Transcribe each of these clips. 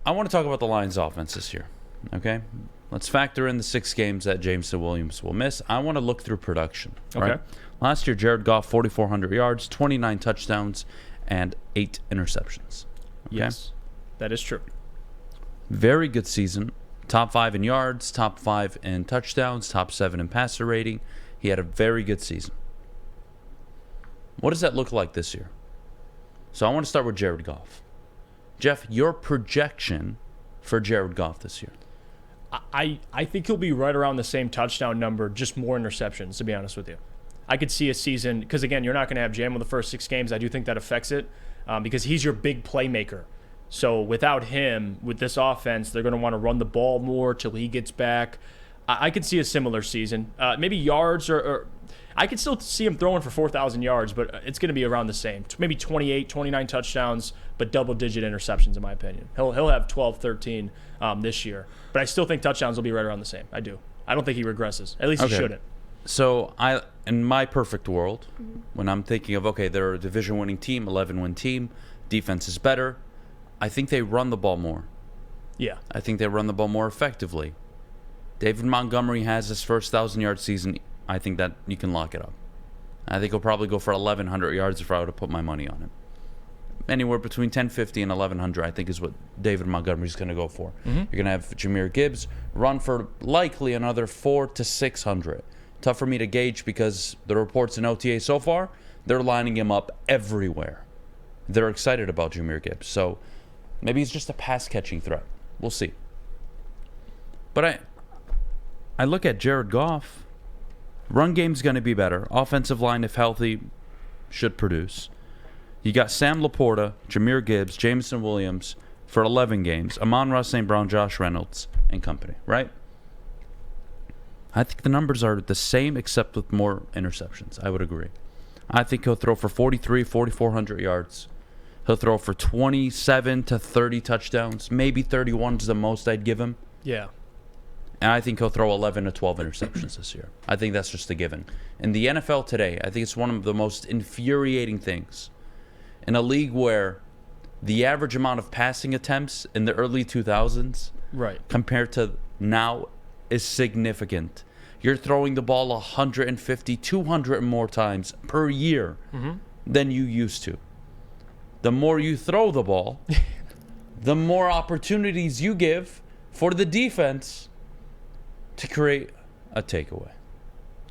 I want to talk about the Lions' offense this year. Okay, let's factor in the 6 games that Jameson Williams will miss. I want to look through production. Right? Okay. Last year, Jared Goff, 4,400 yards, 29 touchdowns, and 8 interceptions. Okay? Yes, that is true. Very good season. Top 5 in yards, top 5 in touchdowns, top 7 in passer rating. He had a very good season. What does that look like this year? So I want to start with Jared Goff. Jeff, your projection for Jared Goff this year? I think he'll be right around the same touchdown number, just more interceptions, to be honest with you. I could see a season, because again, you're not going to have Jam with the first 6 games. I do think that affects it because he's your big playmaker. So without him, with this offense, they're going to want to run the ball more till he gets back. I could see a similar season. Maybe yards or I could still see him throwing for 4,000 yards, but it's going to be around the same. Maybe 28, 29 touchdowns, but double-digit interceptions, in my opinion. He'll have 12, 13 this year. But I still think touchdowns will be right around the same. I do. I don't think he regresses. At least he shouldn't. So in my perfect world, when I'm thinking of, okay, they're a division-winning team, 11-win team, defense is better, I think they run the ball more. Yeah. I think they run the ball more effectively. David Montgomery has his first 1,000-yard season. I think that you can lock it up. I think he'll probably go for 1,100 yards if I were to put my money on him. Anywhere between 1,050 and 1,100, I think, is what David Montgomery's going to go for. Mm-hmm. You're going to have Jahmyr Gibbs run for likely another 400 to 600. Tough for me to gauge because the reports in OTA so far, they're lining him up everywhere. They're excited about Jahmyr Gibbs. So maybe he's just a pass-catching threat. We'll see. But I look at Jared Goff. Run game's going to be better. Offensive line, if healthy, should produce. You got Sam Laporta, Jahmyr Gibbs, Jameson Williams for 11 games. Amon-Ra St. Brown, Josh Reynolds, and company, right? I think the numbers are the same except with more interceptions. I would agree. I think he'll throw for 4,400 yards. He'll throw for 27 to 30 touchdowns. Maybe 31 is the most I'd give him. Yeah. And I think he'll throw 11 to 12 interceptions this year. I think that's just a given. In the NFL today, I think it's one of the most infuriating things. In a league where the average amount of passing attempts in the early 2000s compared to now is significant. You're throwing the ball 150, 200 more times per year than you used to. The more you throw the ball, the more opportunities you give for the defense to create a takeaway.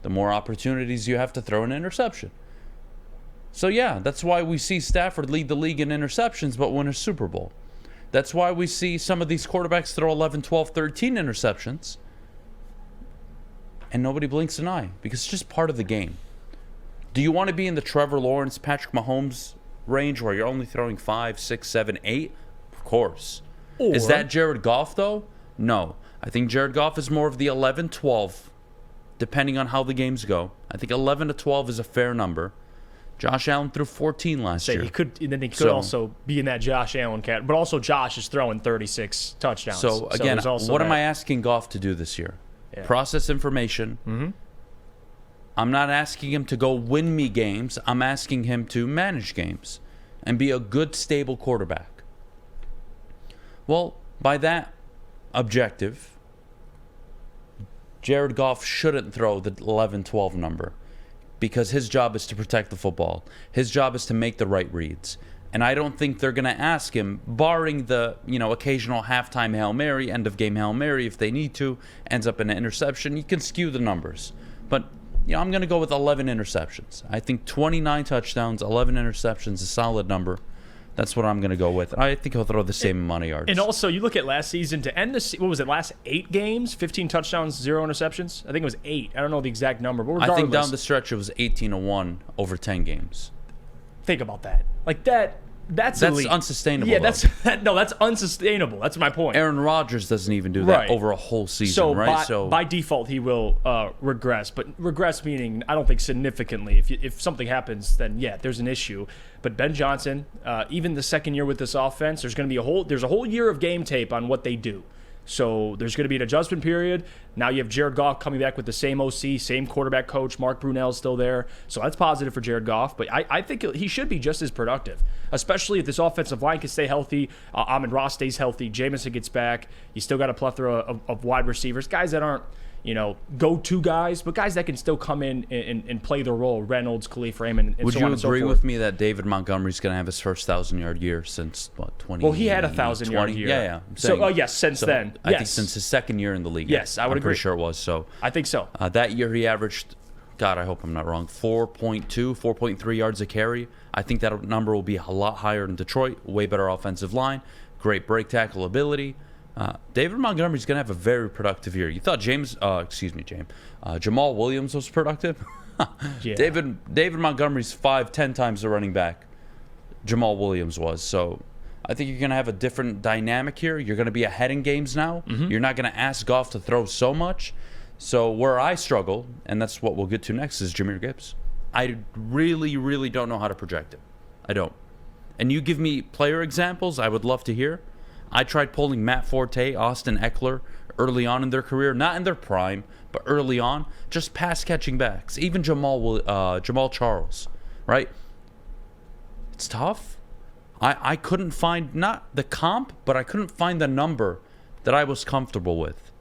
The more opportunities you have to throw an interception. So yeah, that's why we see Stafford lead the league in interceptions but win a Super Bowl. That's why we see some of these quarterbacks throw 11, 12, 13 interceptions and nobody blinks an eye because it's just part of the game. Do you want to be in the Trevor Lawrence, Patrick Mahomes range where you're only throwing 5, 6, 7, 8? Of course. Is that Jared Goff though? No. I think Jared Goff is more of the 11, 12, depending on how the games go. I think 11 to 12 is a fair number. Josh Allen threw 14 last year. He could also be in that Josh Allen cat, but also Josh is throwing 36 touchdowns. So again, what am I asking Goff to do this year? Yeah. Process information. Mm-hmm. I'm not asking him to go win me games. I'm asking him to manage games and be a good, stable quarterback. Well, by that objective, Jared Goff shouldn't throw the 11-12 number because his job is to protect the football. His job is to make the right reads. And I don't think they're going to ask him, barring the occasional halftime Hail Mary, end of game Hail Mary if they need to, ends up in an interception. You can skew the numbers. But I'm going to go with 11 interceptions. I think 29 touchdowns, 11 interceptions is a solid number. That's what I'm going to go with. I think he'll throw the same amount of yards. And also, you look at last season to end the what was it? Last 8 games, 15 touchdowns, 0 interceptions. I think it was 8. I don't know the exact number, but regardless, I think down the stretch it was 18-1 over 10 games. Think about that. Like that. That's unsustainable. Yeah, that's unsustainable. That's my point. Aaron Rodgers doesn't even do that over a whole season, right? So by default, he will regress. But regress meaning I don't think significantly. If something happens, then yeah, there's an issue. But Ben Johnson, even the second year with this offense, there's a whole year of game tape on what they do. So there's going to be an adjustment period. Now you have Jared Goff coming back with the same OC, same quarterback coach. Mark Brunell's still there. So that's positive for Jared Goff. But I think he should be just as productive, especially if this offensive line can stay healthy. Amon-Ra stays healthy. Jamison gets back. You still got a plethora of wide receivers, guys that aren't go-to guys, but guys that can still come in and play their role. Reynolds, Khalif Raymond, and Would so you on and so agree forth. with me that David Montgomery's going to have his first 1,000-yard year since, 20? Well, he had a 1,000-yard year. Yeah. I'm So, saying- yes, since then. I think Yes. since his second year in the league. Yes, I would I'm agree. pretty sure it was. So I think so. that year he averaged, God, I hope I'm not wrong, 4.2, 4.3 yards a carry. I think that number will be a lot higher in Detroit. Way better offensive line, great break tackle ability. David Montgomery's going to have a very productive year. You thought Jamal Williams was productive? Yeah. David Montgomery's 5-10 times the running back Jamal Williams was. So I think you're going to have a different dynamic here. You're going to be ahead in games now. Mm-hmm. You're not going to ask Goff to throw so much. So where I struggle, and that's what we'll get to next, is Jahmyr Gibbs. I really, really don't know how to project him. I don't. And you give me player examples, I would love to hear. I tried pulling Matt Forte, Austin Eckler early on in their career, not in their prime, but early on, just pass-catching backs. Even Jamal Charles, right? It's tough. I couldn't find, not the comp, but I couldn't find the number that I was comfortable with.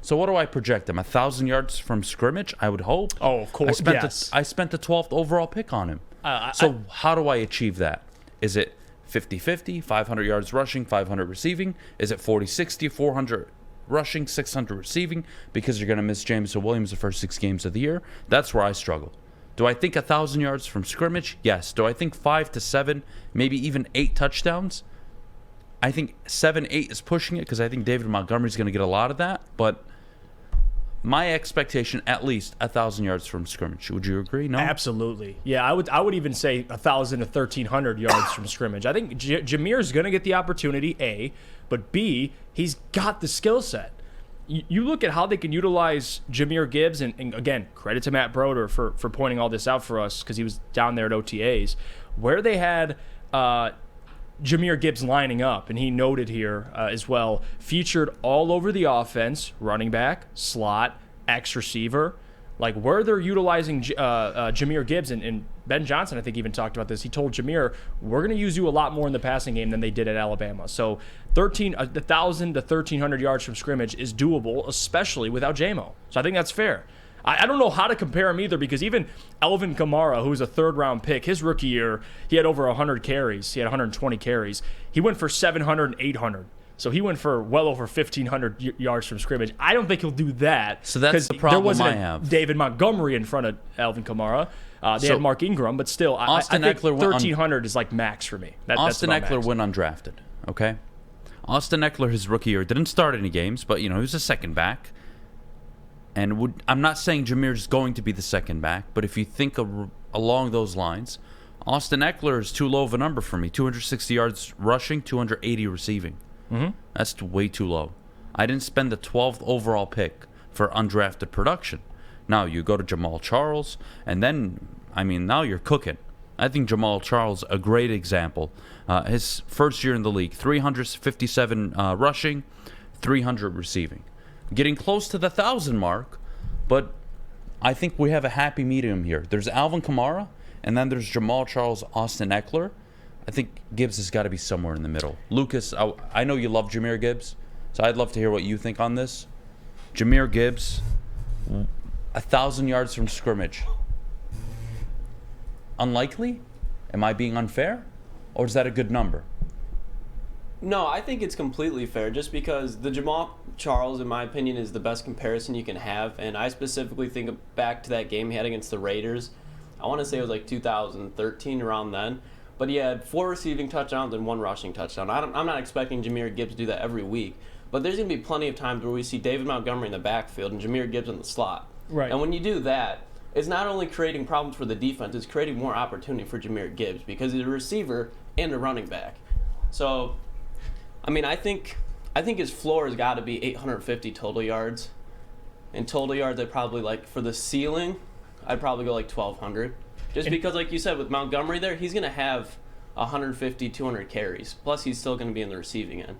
So what do I project him? 1,000 yards from scrimmage, I would hope. Oh, of course, yes. I spent the 12th overall pick on him. How do I achieve that? Is it 50-50, 500 yards rushing, 500 receiving? Is it 40-60, 400 rushing, 600 receiving? Because you're going to miss Jameson Williams the first 6 games of the year? That's where I struggle. Do I think 1,000 yards from scrimmage? Yes. Do I think 5 to 7, maybe even 8 touchdowns? I think 7, 8 is pushing it because I think David Montgomery's going to get a lot of that. But my expectation, at least 1,000 yards from scrimmage. Would you agree? No? Absolutely. Yeah, I would even say 1,000 to 1,300 yards from scrimmage. I think Jahmyr's going to get the opportunity, A, but B, he's got the skill set. You look at how they can utilize Jahmyr Gibbs, and again, credit to Matt Broder for pointing all this out for us because he was down there at OTAs, where they had Jahmyr Gibbs lining up, and he noted here as well, featured all over the offense, running back, slot, X receiver, like where they're utilizing Jahmyr Gibbs, and Ben Johnson, I think, even talked about this. He told Jahmyr, we're going to use you a lot more in the passing game than they did at Alabama. So 1,000 to 1,300 yards from scrimmage is doable, especially without J-Mo. So I think that's fair. I don't know how to compare him either because even Alvin Kamara, who's a third-round pick, his rookie year, he had over 100 carries. He had 120 carries. He went for 700 and 800. So he went for well over 1,500 yards from scrimmage. I don't think he'll do that. So that's the problem there wasn't I have. David Montgomery in front of Alvin Kamara. They had Mark Ingram, but still, I think Eckler 1,300 is like max for me. Austin that's Eckler max. went undrafted, okay? Austin Eckler, his rookie year, didn't start any games, but, he was a second back. And I'm not saying Jahmyr's going to be the second back, but if you think along those lines, Austin Eckler is too low of a number for me. 260 yards rushing, 280 receiving. Mm-hmm. That's way too low. I didn't spend the 12th overall pick for undrafted production. Now you go to Jamal Charles, and then, now you're cooking. I think Jamal Charles, a great example. His first year in the league, 357 rushing, 300 receiving. Getting close to the 1,000 mark, but I think we have a happy medium here. There's Alvin Kamara, and then there's Jamal Charles, Austin Eckler. I think Gibbs has got to be somewhere in the middle. Lucas, I know you love Jahmyr Gibbs, so I'd love to hear what you think on this. Jahmyr Gibbs, 1,000 yards from scrimmage. Unlikely? Am I being unfair? Or is that a good number? No, I think it's completely fair just because the Jamal Charles, in my opinion, is the best comparison you can have. And I specifically think back to that game he had against the Raiders. I want to say it was like 2013, around then. But he had 4 receiving touchdowns and 1 rushing touchdown. I'm not expecting Jahmyr Gibbs to do that every week. But there's going to be plenty of times where we see David Montgomery in the backfield and Jahmyr Gibbs in the slot. Right. And when you do that, it's not only creating problems for the defense, it's creating more opportunity for Jahmyr Gibbs because he's a receiver and a running back. So, I think his floor has got to be 850 total yards. And total yards, I'd probably for the ceiling, I'd probably go 1,200. Just because, like you said, with Montgomery there, he's going to have 150, 200 carries. Plus, he's still going to be in the receiving end.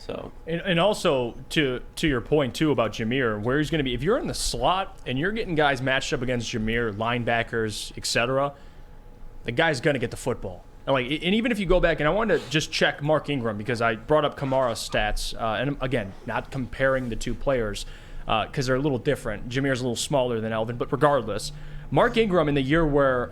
So And also to your point too about Jameer, where he's going to be. If you're in the slot and you're getting guys matched up against Jameer, linebackers, etc., the guy's going to get the football. And even if you go back, and I wanted to just check Mark Ingram because I brought up Kamara's stats, and again, not comparing the two players because they're a little different. Jameer's a little smaller than Alvin, but regardless, Mark Ingram in the year where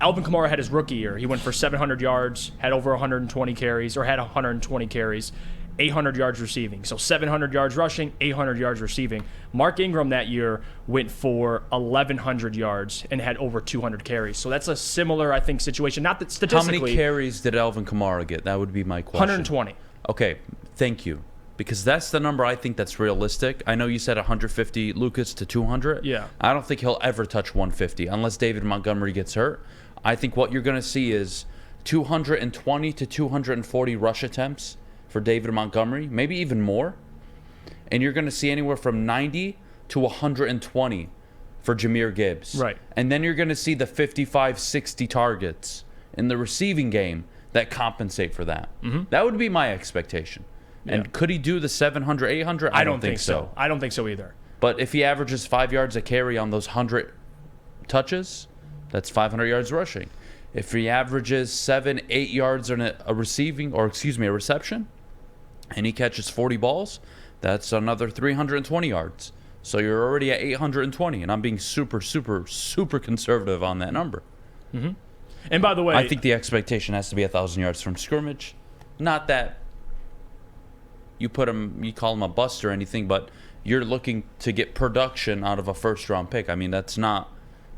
Alvin Kamara had his rookie year, he went for 700 yards, had over 120 carries, or had 120 carries, 800 yards receiving. So 700 yards rushing, 800 yards receiving. Mark Ingram that year went for 1,100 yards and had over 200 carries. So that's a similar, I think, situation. Not that statistically. How many carries did Alvin Kamara get? That would be my question. 120. Okay, thank you. Because that's the number I think that's realistic. I know you said 150, Lucas, to 200. Yeah. I don't think he'll ever touch 150 unless David Montgomery gets hurt. I think what you're going to see is 220 to 240 rush attempts for David Montgomery, maybe even more. And you're going to see anywhere from 90 to 120 for Jahmyr Gibbs. Right. And then you're going to see the 55, 60 targets in the receiving game that compensate for that. Mm-hmm. That would be my expectation. Yeah. And could he do the 700, 800? I don't think so. I don't think so either. But if he averages 5 yards a carry on those 100 touches, that's 500 yards rushing. If he averages 7, 8 yards on a reception, and he catches 40 balls, that's another 320 yards. So you're already at 820, and I'm being super, super, super conservative on that number. Mm-hmm. And by the way, I think the expectation has to be 1,000 yards from scrimmage. Not that you call him a bust or anything, but you're looking to get production out of a first-round pick. I mean, that's not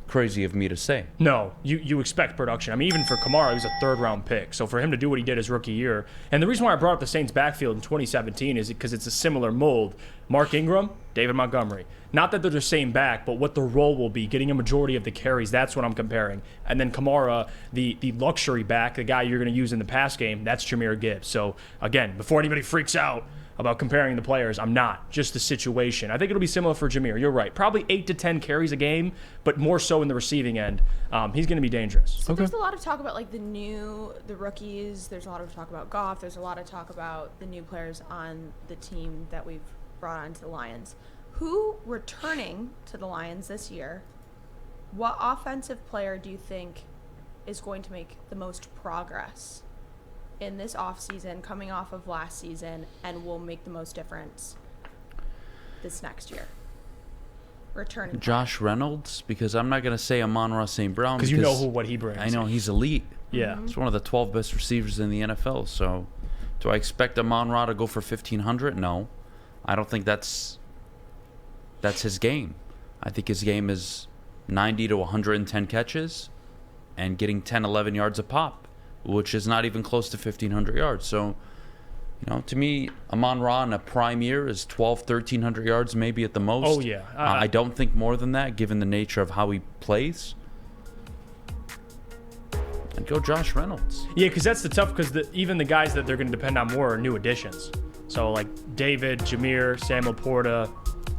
crazy of me to say. No, you expect production. I mean, even for Kamara, he was a third-round pick. So for him to do what he did his rookie year, and the reason why I brought up the Saints' backfield in 2017 is because it's a similar mold. Mark Ingram, David Montgomery. Not that they're the same back, but what the role will be, getting a majority of the carries, that's what I'm comparing. And then Kamara, the luxury back, the guy you're going to use in the pass game, that's Jahmyr Gibbs. So again, before anybody freaks out about comparing the players, I'm not. Just the situation. I think it'll be similar for Jahmyr. You're right. Probably 8 to 10 carries a game, but more so in the receiving end. He's going to be dangerous. So there's a lot of talk about the rookies. There's a lot of talk about Goff. There's a lot of talk about the new players on the team that we've brought on to the Lions. Who returning to the Lions this year, what offensive player do you think is going to make the most progress in this offseason, coming off of last season, and will make the most difference this next year? Returning Josh Reynolds, because I'm not going to say Amon-Ra St. Brown. Because you know what he brings. I know, he's elite. Yeah. He's one of the 12 best receivers in the NFL. So do I expect Amon-Ra to go for 1,500? No. I don't think that's his game. I think his game is 90 to 110 catches and getting 10, 11 yards a pop, which is not even close to 1,500 yards. So, to me, Amon-Ra in a prime year is 1,200, 1,300 yards maybe at the most. Oh, yeah. I don't think more than that, given the nature of how he plays. And go Josh Reynolds. Yeah, because that's the tough, because even the guys that they're going to depend on more are new additions. So, like David, Jahmyr, Samuel Porta,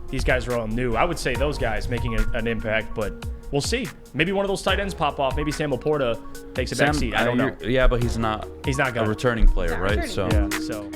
these guys are all new. I would say those guys making an impact, but we'll see. Maybe one of those tight ends pop off. Maybe Samuel Porta takes a back seat. I don't know. Yeah, but he's not a returning player, right? Returning. Yeah, so